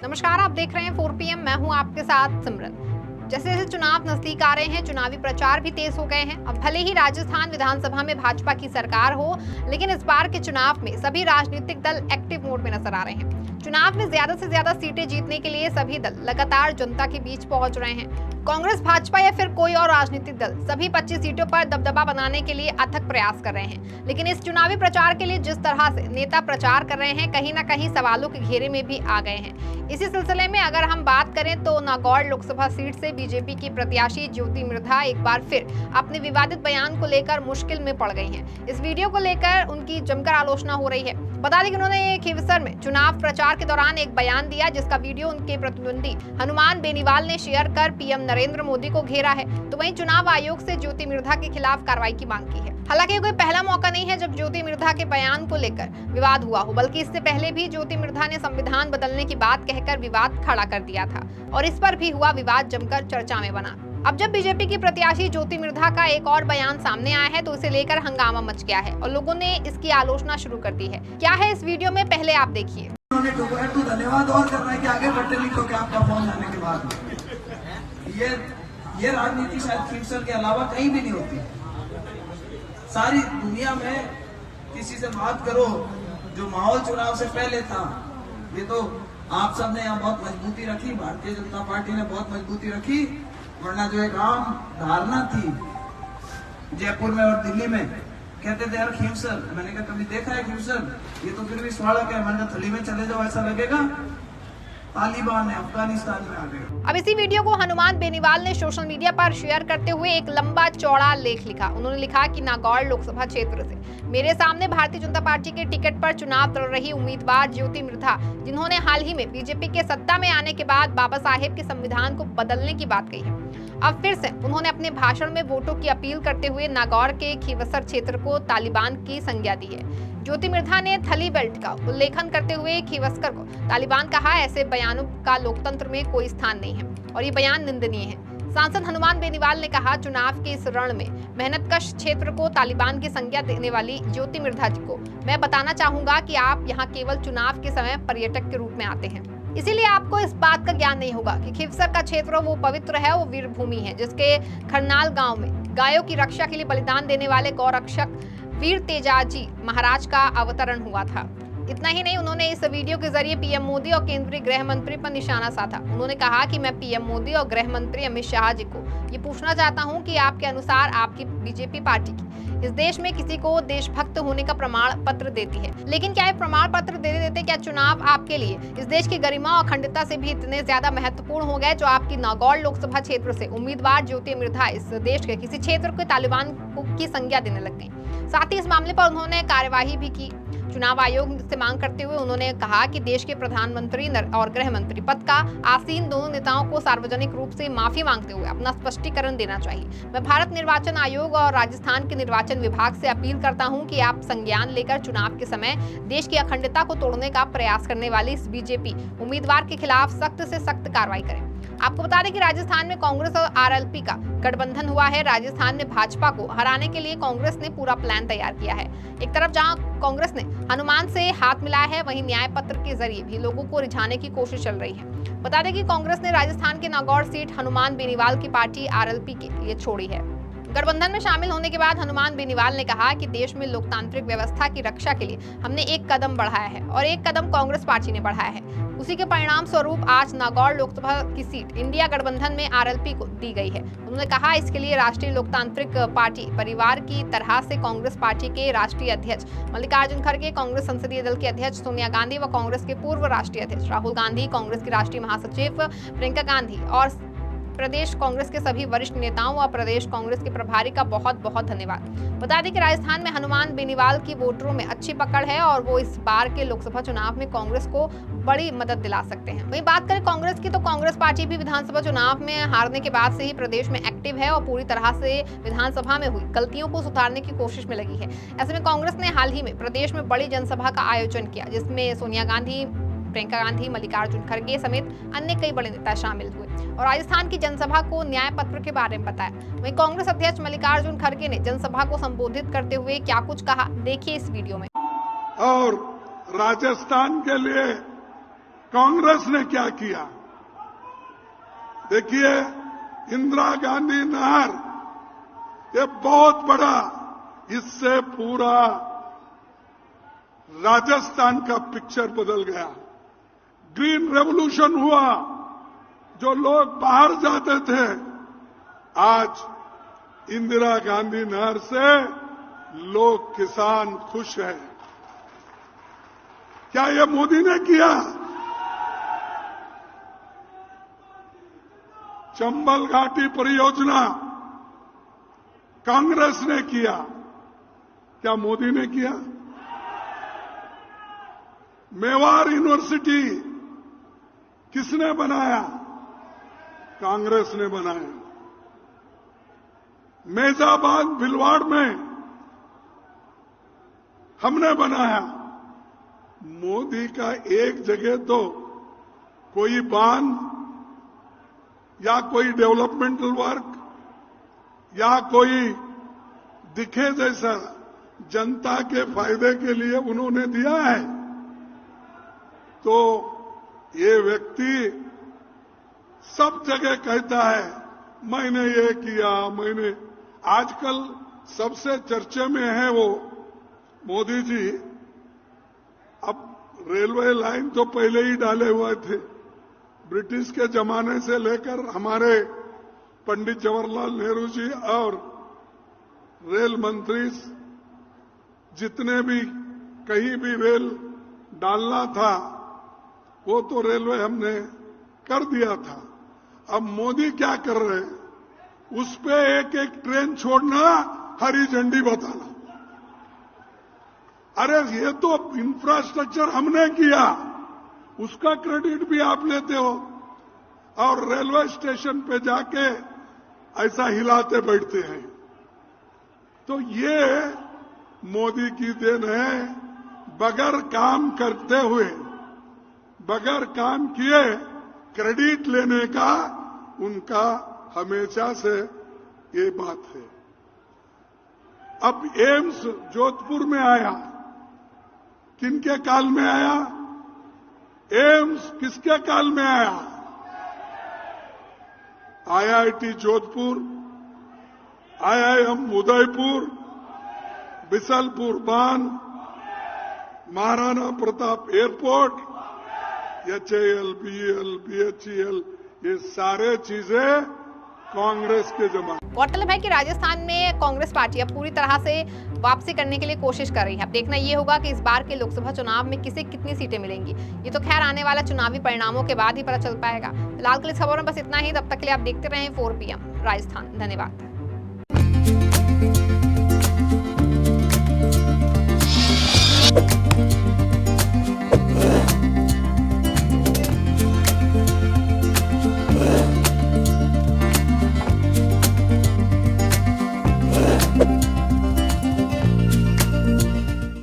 नमस्कार, आप देख रहे हैं 4 PM। मैं हूं आपके साथ सिमरन। जैसे जैसे चुनाव नजदीक आ रहे हैं, चुनावी प्रचार भी तेज हो गए हैं। अब भले ही राजस्थान विधानसभा में भाजपा की सरकार हो, लेकिन इस बार के चुनाव में सभी राजनीतिक दल एक्टिव मोड में नजर आ रहे हैं। चुनाव में ज्यादा से ज्यादा सीटें जीतने के लिए सभी दल लगातार जनता के बीच पहुंच रहे हैं। कांग्रेस, भाजपा या फिर कोई और राजनीतिक दल, सभी 25 सीटों पर दबदबा बनाने के लिए अथक प्रयास कर रहे हैं। लेकिन इस चुनावी प्रचार के लिए जिस तरह से नेता प्रचार कर रहे हैं, कहीं न कहीं सवालों के घेरे में भी आ गए हैं। इसी सिलसिले में अगर हम बात करें तो नागौर लोकसभा सीट से बीजेपी की प्रत्याशी ज्योति मिर्धा एक बार फिर अपने विवादित बयान को लेकर मुश्किल में पड़ गई हैं। इस वीडियो को लेकर उनकी जमकर आलोचना हो रही है। बता दें कि उन्होंने खींवसर में चुनाव प्रचार के दौरान एक बयान दिया, जिसका वीडियो उनके प्रतिद्वंदी हनुमान बेनीवाल ने शेयर कर पीएम नरेंद्र मोदी को घेरा है। तो वहीं चुनाव आयोग से ज्योति मिर्धा के खिलाफ कार्रवाई की मांग की है। हालांकि ये कोई पहला मौका नहीं है जब ज्योति मिर्धा के बयान को लेकर विवाद हुआ हो, बल्कि इससे पहले भी ज्योति मिर्धा ने संविधान बदलने की बात कहकर विवाद खड़ा कर दिया था और इस पर भी हुआ विवाद जमकर चर्चा में बना। अब जब बीजेपी की प्रत्याशी ज्योति मिर्धा का एक और बयान सामने आया है, तो इसे लेकर हंगामा मच गया है और लोगों ने इसकी आलोचना शुरू कर दी है। क्या है इस वीडियो में, पहले आप देखिए। धन्यवाद और करना है कि आगे बढ़ते नहीं तो क्या आपका फोन आने के बाद ये राजनीति शायद खींवसर के अलावा कहीं भी नहीं होती। सारी दुनिया में किसी से बात करो, जो माहौल चुनाव से पहले था, ये तो आप सब ने यहाँ बहुत मजबूती रखी, भारतीय जनता पार्टी ने बहुत मजबूती रखी। वरना जो एक आम धारणा थी जयपुर में और दिल्ली में, कहते थे यार खींवसर, मैंने कहा कभी देखा है खींवसर? ये तो फिर भी स्वागत है। मैंने थली में चले जाओ, ऐसा लगेगा तालिबान है, अफगानिस्तान में आ गए। अब इसी वीडियो को हनुमान बेनीवाल ने सोशल मीडिया पर शेयर करते हुए एक लंबा चौड़ा लेख लिखा। उन्होंने लिखा कि नागौर लोकसभा क्षेत्र से मेरे सामने भारतीय जनता पार्टी के टिकट पर चुनाव लड़ रही उम्मीदवार ज्योति मिर्धा, जिन्होंने हाल ही में बीजेपी के सत्ता में आने के बाद बाबा साहेब के संविधान को बदलने की बात कही है। अब फिर से उन्होंने अपने भाषण में वोटों की अपील करते हुए नागौर के खींवसर क्षेत्र को तालिबान की संज्ञा दी है। ज्योति मिर्धा ने थली बेल्ट का उल्लेखन करते हुए खींवसर को तालिबान कहा। ऐसे बयानों का लोकतंत्र में कोई स्थान नहीं है और ये बयान निंदनीय है। सांसद हनुमान बेनीवाल ने कहा, चुनाव के इस रण में मेहनतकश क्षेत्र को तालिबान की संज्ञा देने वाली ज्योति मिर्धा जी को मैं बताना चाहूंगा कि आप यहाँ केवल चुनाव के समय पर्यटक के रूप में आते हैं, इसीलिए आपको इस बात का ज्ञान नहीं होगा कि खींवसर का क्षेत्र वो पवित्र है, वो वीर भूमि है, जिसके खरनाल गांव में गायों की रक्षा के लिए बलिदान देने वाले गौरक्षक वीर तेजाजी महाराज का अवतरण हुआ था। इतना ही नहीं, उन्होंने इस वीडियो के जरिए पीएम मोदी और केंद्रीय गृह मंत्री पर निशाना साधा। उन्होंने कहा कि मैं पीएम मोदी और गृह मंत्री अमित शाह जी को ये पूछना चाहता हूं कि आपके अनुसार आपकी बीजेपी पार्टी की इस देश में किसी को देशभक्त होने का प्रमाण पत्र देती है, लेकिन क्या ये प्रमाण पत्र दे देते क्या चुनाव आपके लिए इस देश की गरिमा और अखंडता से भी इतने ज्यादा महत्वपूर्ण हो गए, जो आपकी नागौर लोकसभा क्षेत्र से उम्मीदवार ज्योति मिर्धा इस देश के किसी क्षेत्र को तालिबान की संज्ञा देने लग गई। साथ ही इस मामले पर उन्होंने कार्यवाही भी की। चुनाव आयोग से मांग करते हुए उन्होंने कहा कि देश के प्रधानमंत्री और गृह मंत्री पद का आसीन दोनों नेताओं को सार्वजनिक रूप से माफी मांगते हुए अपना स्पष्टीकरण देना चाहिए। मैं भारत निर्वाचन आयोग और राजस्थान के निर्वाचन विभाग से अपील करता हूं कि आप संज्ञान लेकर चुनाव के समय देश की अखंडता को तोड़ने का प्रयास करने वाले इस बीजेपी उम्मीदवार के खिलाफ सख्त से सख्त कार्रवाई करें। आपको बता दें कि राजस्थान में कांग्रेस और आरएलपी का गठबंधन हुआ है। राजस्थान में भाजपा को हराने के लिए कांग्रेस ने पूरा प्लान तैयार किया है। एक तरफ जहां कांग्रेस ने हनुमान से हाथ मिलाया है, वहीं न्याय पत्र के जरिए भी लोगों को रिझाने की कोशिश चल रही है। बता दें कि कांग्रेस ने राजस्थान के नागौर सीट हनुमान बेनीवाल की पार्टी आरएलपी के लिए छोड़ी है। गठबंधन में शामिल होने के बाद हनुमान बेनीवाल ने कहा कि देश में लोकतांत्रिक व्यवस्था की रक्षा के लिए हमने एक कदम बढ़ाया है और एक कदम कांग्रेस पार्टी ने बढ़ाया है। उसी के परिणाम स्वरूप आज नागौर लोकसभा की सीट इंडिया गठबंधन में आरएलपी को दी गई है। उन्होंने कहा, इसके लिए राष्ट्रीय लोकतांत्रिक पार्टी परिवार की तरह से कांग्रेस पार्टी के राष्ट्रीय अध्यक्ष मल्लिकार्जुन खड़गे, कांग्रेस संसदीय दल के अध्यक्ष सोनिया गांधी व कांग्रेस के पूर्व राष्ट्रीय अध्यक्ष राहुल गांधी, कांग्रेस की राष्ट्रीय महासचिव प्रियंका गांधी और प्रदेश कांग्रेस के सभी वरिष्ठ नेताओं व प्रदेश कांग्रेस के प्रभारी का बहुत बहुत धन्यवाद। बता दें कि राजस्थान में हनुमान बेनीवाल की वोटरों में अच्छी पकड़ है और वो इस बार के लोकसभा चुनाव में कांग्रेस को बड़ी मदद दिला सकते हैं। वहीं बात करें कांग्रेस की, तो कांग्रेस पार्टी भी विधानसभा चुनाव में हारने के बाद से ही प्रदेश में एक्टिव है और पूरी तरह से विधानसभा में हुई गलतियों को सुधारने की कोशिश में लगी है। ऐसे में कांग्रेस ने हाल ही में प्रदेश में बड़ी जनसभा का आयोजन किया, जिसमें सोनिया गांधी, प्रियंका गांधी, मल्लिकार्जुन खड़गे समेत अन्य कई बड़े नेता शामिल हुए और राजस्थान की जनसभा को न्याय पत्र के बारे में बताया। वहीं कांग्रेस अध्यक्ष मल्लिकार्जुन खड़गे ने जनसभा को संबोधित करते हुए क्या कुछ कहा, देखिए इस वीडियो में। और राजस्थान के लिए कांग्रेस ने क्या किया। देखिए, इंदिरा गांधी नहर, ये बहुत बड़ा, इससे पूरा राजस्थान का पिक्चर बदल गया। ग्रीन रेवोल्यूशन हुआ, जो लोग बाहर जाते थे, आज इंदिरा गांधी नहर से लोग, किसान खुश हैं। क्या ये मोदी ने किया? चंबल घाटी परियोजना कांग्रेस ने किया, क्या मोदी ने किया? मेवाड़ यूनिवर्सिटी किसने बनाया? कांग्रेस ने बनाया। मेजाबाद भिलवाड़ में हमने बनाया। मोदी का एक जगह तो कोई बांध या कोई डेवलपमेंटल वर्क या कोई दिखे जैसा जनता के फायदे के लिए उन्होंने दिया है, तो ये व्यक्ति सब जगह कहता है मैंने ये किया, मैंने। आजकल सबसे चर्चे में है वो मोदी जी। अब रेलवे लाइन तो पहले ही डाले हुए थे, ब्रिटिश के जमाने से लेकर हमारे पंडित जवाहरलाल नेहरू जी और रेल मंत्री जितने भी कहीं भी रेल डालना था वो तो रेलवे हमने कर दिया था। अब मोदी क्या कर रहे हैं, उस पे एक एक ट्रेन छोड़ना, हरी झंडी बताना। अरे ये तो इंफ्रास्ट्रक्चर हमने किया, उसका क्रेडिट भी आप लेते हो, और रेलवे स्टेशन पे जाके ऐसा हिलाते बैठते हैं। तो ये मोदी की देन है। बगैर काम करते हुए, बगैर काम किए क्रेडिट लेने का उनका हमेशा से ये बात है। अब एम्स जोधपुर में आया, किनके काल में आया? एम्स किसके काल में आया? आईआईटी जोधपुर, आईआईएम उदयपुर, बिसलपुर बांध, Maharana Pratap airport, HAL, BL, BHEL, ये सारे चीजें कांग्रेस के जमाने। गौरतलब है कि राजस्थान में कांग्रेस पार्टी अब पूरी तरह से वापसी करने के लिए कोशिश कर रही है। अब देखना ये होगा कि इस बार के लोकसभा चुनाव में किसे कितनी सीटें मिलेंगी। ये तो खैर आने वाला चुनावी परिणामों के बाद ही पता चल पाएगा। फिलहाल के लिए खबरों में बस इतना ही। तब तक के लिए आप देखते रहें 4 PM राजस्थान। धन्यवाद।